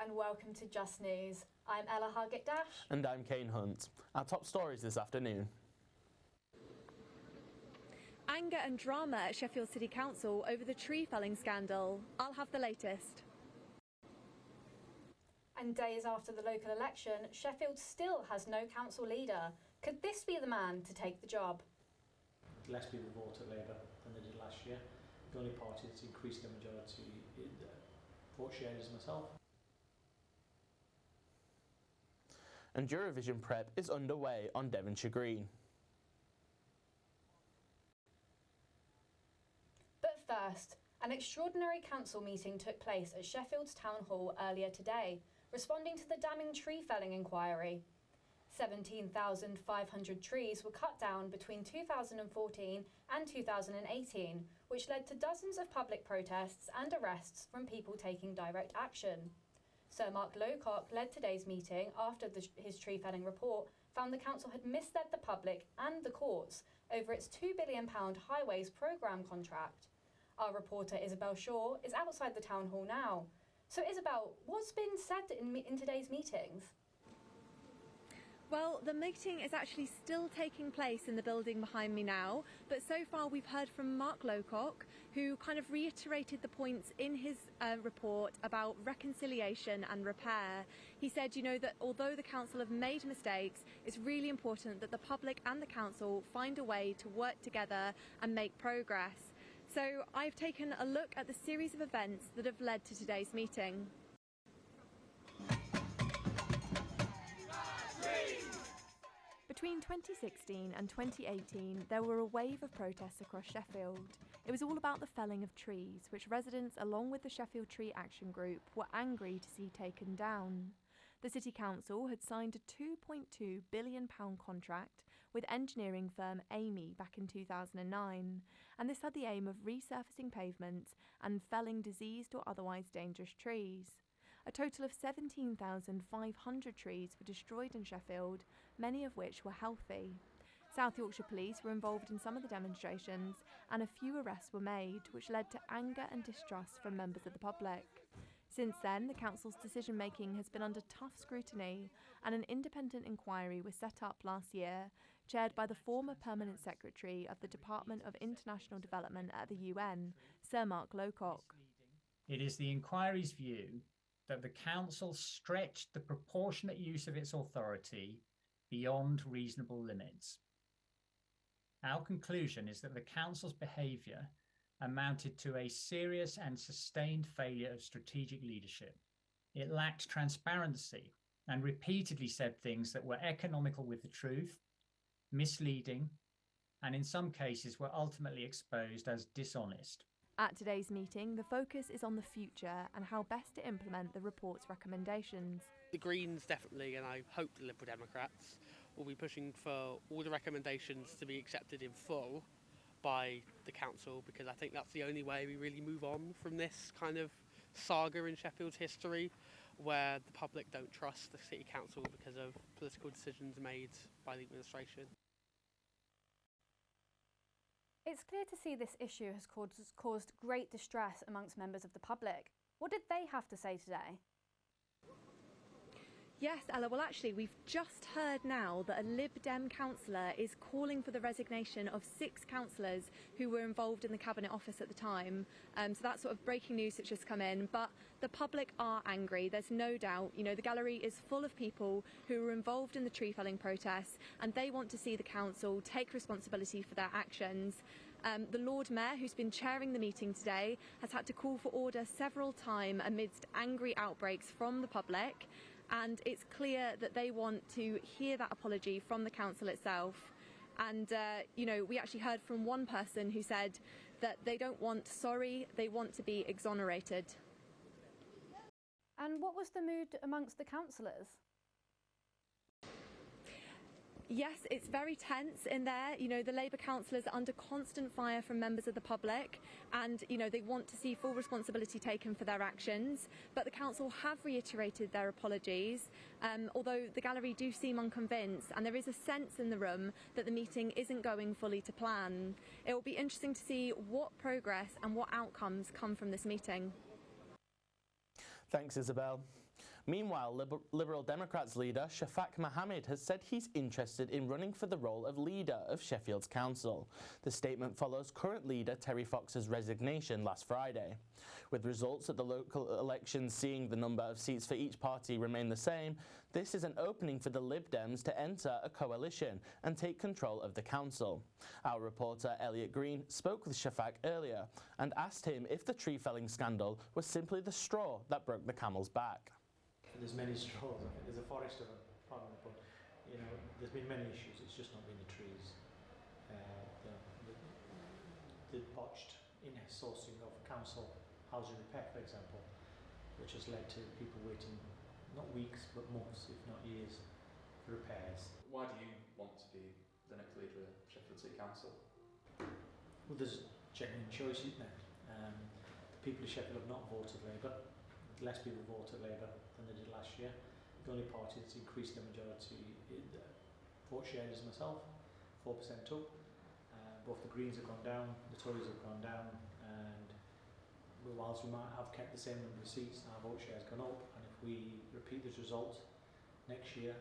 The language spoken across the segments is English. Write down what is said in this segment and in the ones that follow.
and welcome to Just News. I'm Ella Hargett-Dash. And I'm Kane Hunt. Our top stories this afternoon. Anger and drama at Sheffield City Council over the tree felling scandal. I'll have the latest. And days after the local election, Sheffield still has no council leader. Could this be the man to take the job? Less people vote at Labour than they did last year. The only party that's increased their majority vote share is myself. And Eurovision prep is underway on Devonshire Green. But first, an extraordinary council meeting took place at Sheffield's Town Hall earlier today, responding to the damning tree felling inquiry. 17,500 trees were cut down between 2014 and 2018, which led to dozens of public protests and arrests from people taking direct action. Sir Mark Lowcock led today's meeting after his tree felling report found the council had misled the public and the courts over its £2 billion highways programme contract. Our reporter Isabel Shaw is outside the town hall now. So Isabel, what's been said in today's meetings? Well, the meeting is actually still taking place in the building behind me now, but so far we've heard from Mark Lowcock, who kind of reiterated the points in his report about reconciliation and repair. He said, that although the council have made mistakes, it's really important that the public and the council find a way to work together and make progress. So I've taken a look at the series of events that have led to today's meeting. Between 2016 and 2018, there were a wave of protests across Sheffield. It was all about the felling of trees, which residents, along with the Sheffield Tree Action Group, were angry to see taken down. The City Council had signed a £2.2 billion contract with engineering firm Amy back in 2009, and this had the aim of resurfacing pavements and felling diseased or otherwise dangerous trees. A total of 17,500 trees were destroyed in Sheffield, many of which were healthy. South Yorkshire Police were involved in some of the demonstrations, and a few arrests were made, which led to anger and distrust from members of the public. Since then, the council's decision-making has been under tough scrutiny, and an independent inquiry was set up last year, chaired by the former Permanent Secretary of the Department of International Development at the UN, Sir Mark Lowcock. It is the inquiry's view that the council stretched the proportionate use of its authority beyond reasonable limits. Our conclusion is that the council's behaviour amounted to a serious and sustained failure of strategic leadership. It lacked transparency and repeatedly said things that were economical with the truth, misleading, and in some cases were ultimately exposed as dishonest. At today's meeting, the focus is on the future and how best to implement the report's recommendations. The Greens definitely, and I hope the Liberal Democrats, will be pushing for all the recommendations to be accepted in full by the council, because I think that's the only way we really move on from this kind of saga in Sheffield's history, where the public don't trust the City Council because of political decisions made by the administration. It's clear to see this issue has caused great distress amongst members of the public. What did they have to say today? Yes, Ella, well actually we've just heard now that a Lib Dem councillor is calling for the resignation of 6 councillors who were involved in the Cabinet Office at the time. So that's sort of breaking news that's just come in, but the public are angry, there's no doubt. The gallery is full of people who were involved in the tree felling protests, and they want to see the council take responsibility for their actions. The Lord Mayor, who's been chairing the meeting today, has had to call for order several times amidst angry outbreaks from the public. And it's clear that they want to hear that apology from the council itself. And, we actually heard from one person who said that they don't want sorry, they want to be exonerated. And what was the mood amongst the councillors? Yes, it's very tense in there. The Labour councillors are under constant fire from members of the public, and, they want to see full responsibility taken for their actions. But the council have reiterated their apologies, although the gallery do seem unconvinced, and there is a sense in the room that the meeting isn't going fully to plan. It will be interesting to see what progress and what outcomes come from this meeting. Thanks, Isabel. Meanwhile, Liberal Democrats leader Shafak Mohammed has said he's interested in running for the role of leader of Sheffield's council. The statement follows current leader Terry Fox's resignation last Friday. With results at the local elections seeing the number of seats for each party remain the same, this is an opening for the Lib Dems to enter a coalition and take control of the council. Our reporter Elliot Green spoke with Shafak earlier and asked him if the tree felling scandal was simply the straw that broke the camel's back. There's many straws. I think there's a forest of them, pardon the pun. You know, there's been many issues. It's just not been the trees. The botched in-sourcing of council housing repair, for example, which has led to people waiting not weeks but months, if not years, for repairs. Why do you want to be the next leader of Sheffield City Council? Well, there's genuine choice, isn't there? The people of Sheffield have not voted Labour. Less people voted Labour than they did last year. The only party that's increased their majority in vote share is myself, 4% up. Both the Greens have gone down, the Tories have gone down, and whilst we might have kept the same number of seats, our vote share has gone up. And if we repeat this result next year,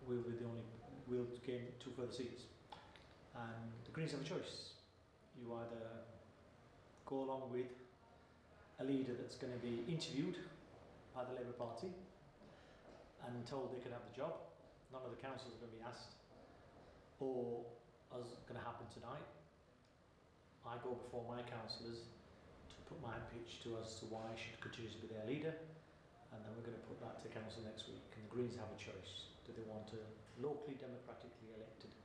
we'll gain 2 further seats. And the Greens have a choice. You either go along with a leader that's going to be interviewed by the Labour Party and told they can have the job. None of the councillors are going to be asked. Or, as is going to happen tonight, I go before my councillors to put my pitch to as to why I should continue to be their leader, and then we're going to put that to council next week. And the Greens have a choice. Do they want a locally democratically elected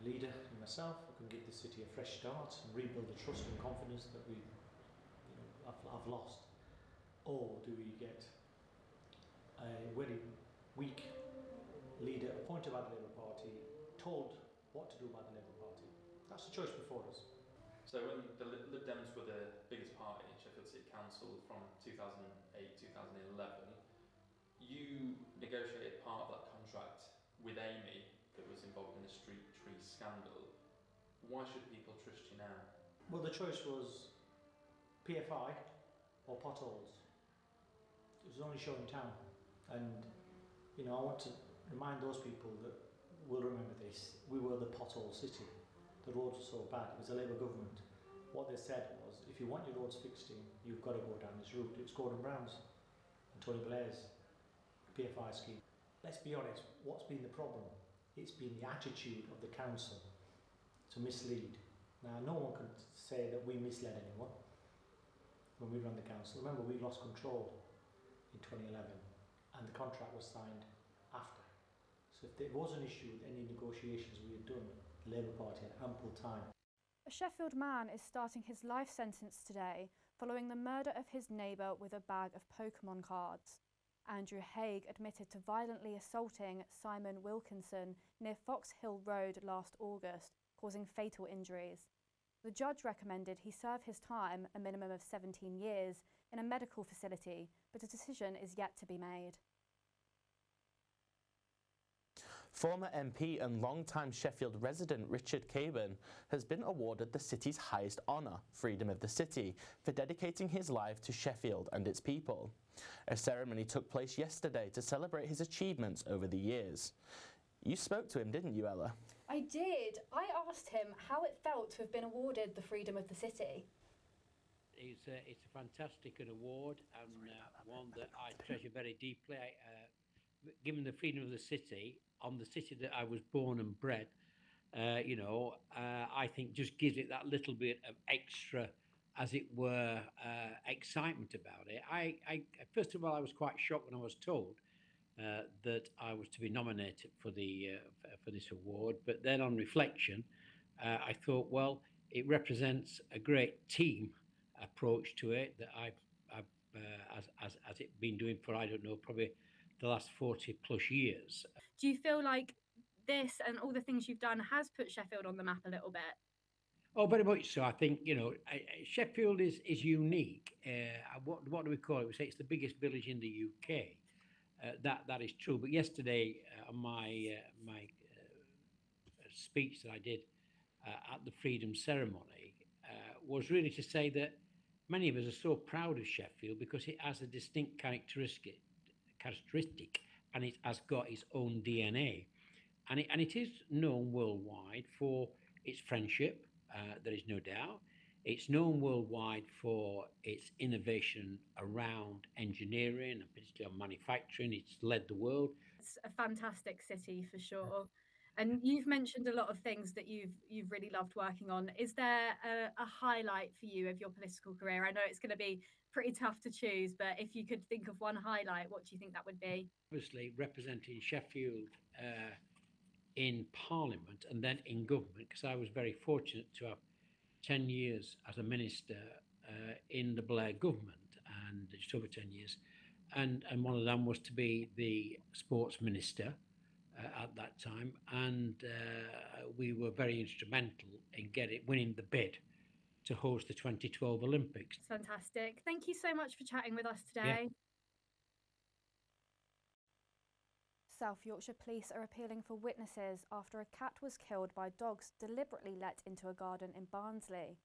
leader, myself, who can give the city a fresh start and rebuild the trust and confidence that we have lost? Or do we get a very weak leader appointed by the Labour Party, told what to do by the Labour Party? That's the choice before us. So when the Lib Dems were the biggest party in Sheffield City Council from 2008-2011, you negotiated part of that contract with Amy that was involved in the street tree scandal. Why should people trust you now? Well, the choice was PFI or potholes. It was only shown in town, and I want to remind those people that will remember this. We were the pothole city. The roads were so bad. It was a Labour government. What they said was, if you want your roads fixed in, you've got to go down this route. It was Gordon Brown's and Tony Blair's PFI scheme. Let's be honest, what's been the problem? It's been the attitude of the council to mislead. Now, no one can say that we misled anyone when we ran the council. Remember, we lost control in 2011 and the contract was signed after. So if there was an issue with any negotiations we had done, the Labour Party had ample time. A Sheffield man is starting his life sentence today following the murder of his neighbour with a bag of Pokemon cards. Andrew Haig admitted to violently assaulting Simon Wilkinson near Fox Hill Road last August, causing fatal injuries. The judge recommended he serve his time, a minimum of 17 years, in a medical facility, but a decision is yet to be made. Former MP and long-time Sheffield resident Richard Caban has been awarded the city's highest honour, Freedom of the City, for dedicating his life to Sheffield and its people. A ceremony took place yesterday to celebrate his achievements over the years. You spoke to him, didn't you, Ella? I did. I asked him how it felt to have been awarded the Freedom of the City. It's a fantastic award and one that I treasure very deeply. Given the freedom of the city, on the city that I was born and bred, I think just gives it that little bit of extra, as it were, excitement about it. I first of all, I was quite shocked when I was told that I was to be nominated for this award. But then on reflection, I thought, well, it represents a great team approach to it that I've as it been doing for, I don't know, probably the last 40 plus years. Do you feel like this and all the things you've done has put Sheffield on the map a little bit? Oh, very much so. I think, Sheffield is unique. What do we call it? We say it's the biggest village in the UK. That is true. But yesterday, on my speech that I did at the Freedom Ceremony was really to say that many of us are so proud of Sheffield because it has a distinct characteristic characteristic, and it has got its own DNA. And it is known worldwide for its friendship, there is no doubt. It's known worldwide for its innovation around engineering and particularly on manufacturing. It's led the world. It's a fantastic city for sure. And you've mentioned a lot of things that you've really loved working on. Is there a highlight for you of your political career? I know it's going to be pretty tough to choose, but if you could think of one highlight, what do you think that would be? Obviously, representing Sheffield in Parliament and then in government, because I was very fortunate to have 10 years as a minister in the Blair government, and just over 10 years. And one of them was to be the sports minister at that time. And we were very instrumental in winning the bid to host the 2012 Olympics. Fantastic. Thank you so much for chatting with us today. Yeah. South Yorkshire Police are appealing for witnesses after a cat was killed by dogs deliberately let into a garden in Barnsley.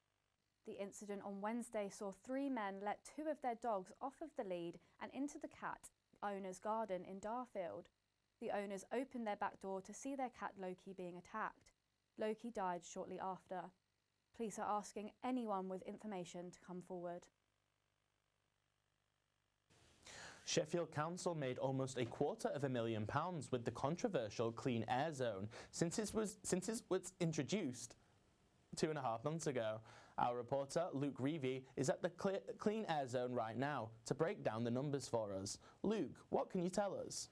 The incident on Wednesday saw 3 men let 2 of their dogs off of the lead and into the cat owner's garden in Darfield. The owners opened their back door to see their cat Loki being attacked. Loki died shortly after. Police are asking anyone with information to come forward. Sheffield Council made almost £250,000 with the controversial Clean Air Zone since it was introduced 2.5 months ago. Our reporter Luke Reevy is at the Clean Air Zone right now to break down the numbers for us. Luke, what can you tell us?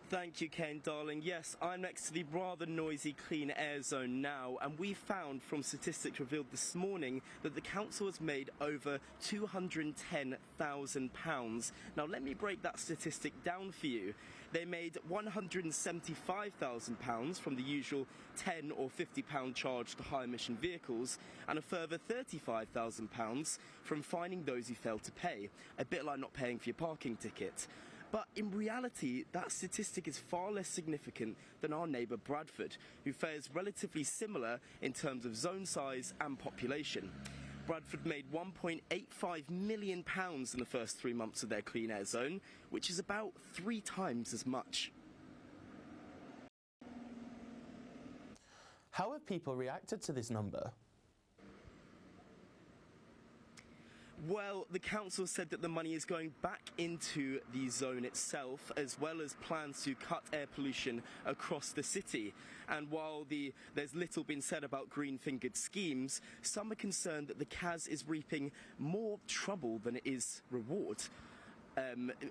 Thank you, Ken, darling. Yes, I'm next to the rather noisy Clean Air Zone now, and we found from statistics revealed this morning that the council has made over £210,000. Now, let me break that statistic down for you. They made £175,000 from the usual £10 or £50 charge to high-emission vehicles, and a further £35,000 from fining those who failed to pay, a bit like not paying for your parking ticket. But in reality, that statistic is far less significant than our neighbour Bradford, who fares relatively similar in terms of zone size and population. Bradford made £1.85 million in the first 3 months of their Clean Air Zone, which is about 3 times as much. How have people reacted to this number? Well, the council said that the money is going back into the zone itself, as well as plans to cut air pollution across the city. And while there's little been said about green-fingered schemes, some are concerned that the CAS is reaping more trouble than it is reward.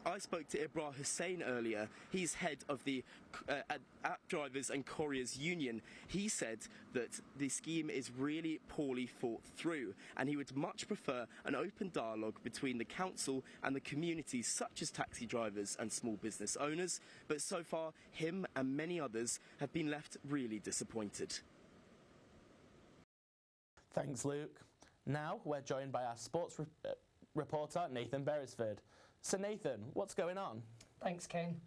I spoke to Ibra Hussain earlier. He's head of the App Drivers and Couriers Union. He said that the scheme is really poorly thought through, and he would much prefer an open dialogue between the council and the community, such as taxi drivers and small business owners. But so far, him and many others have been left really disappointed. Thanks, Luke. Now we're joined by our sports reporter, Nathan Beresford. So Nathan, what's going on? Thanks, Kane.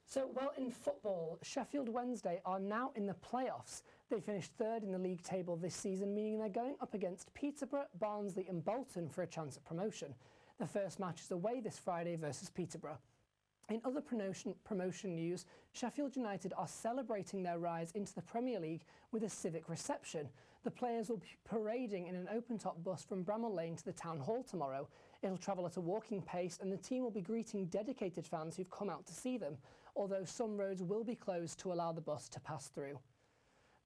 So, well, in football, Sheffield Wednesday are now in the playoffs. They finished 3rd in the league table this season, meaning they're going up against Peterborough, Barnsley and Bolton for a chance at promotion. The first match is away this Friday versus Peterborough. In other promotion news, Sheffield United are celebrating their rise into the Premier League with a civic reception. The players will be parading in an open-top bus from Bramall Lane to the Town Hall tomorrow. It'll travel at a walking pace, and the team will be greeting dedicated fans who've come out to see them, although some roads will be closed to allow the bus to pass through.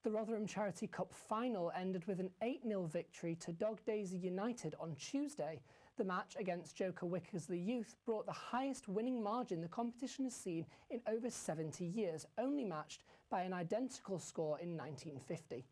The Rotherham Charity Cup final ended with an 8-0 victory to Dog Daisy United on Tuesday. The match against Joker Wickersley Youth brought the highest winning margin the competition has seen in over 70 years, only matched by an identical score in 1950.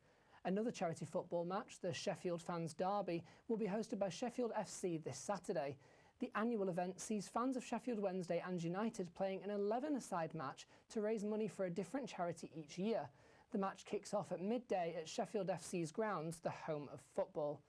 Another charity football match, the Sheffield Fans Derby, will be hosted by Sheffield FC this Saturday. The annual event sees fans of Sheffield Wednesday and United playing an 11-a-side match to raise money for a different charity each year. The match kicks off at midday at Sheffield FC's grounds, the home of football.